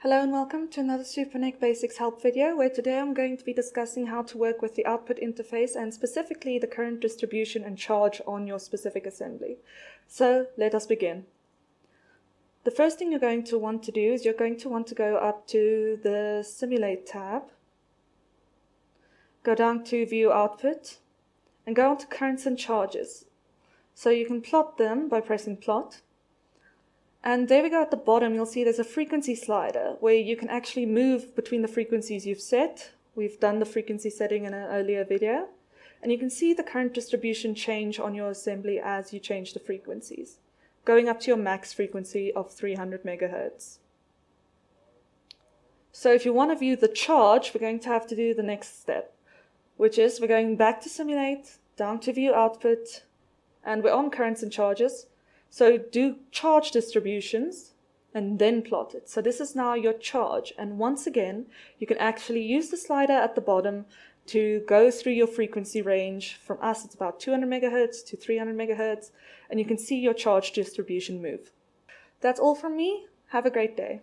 Hello and welcome to another SuperNEC Basics Help video, where today I'm going to be discussing how to work with the output interface and specifically the current distribution and charge on your specific assembly. So let us begin. The first thing you're going to want to do is you're going to want to go up to the Simulate tab, go down to View Output, and go on to Currents and Charges. So you can plot them by pressing Plot. And there we go at the bottom, you'll see there's a frequency slider where you can actually move between the frequencies you've set. We've done the frequency setting in an earlier video. And you can see the current distribution change on your assembly as you change the frequencies, going up to your max frequency of 300 megahertz. So if you want to view the charge, we're going to have to do the next step, which is we're going back to Simulate, down to View Output, and we're on Currents and Charges. So do charge distributions and then plot it. So this is now your charge. And once again, you can actually use the slider at the bottom to go through your frequency range. From us, it's about 200 megahertz to 300 megahertz. And you can see your charge distribution move. That's all from me. Have a great day.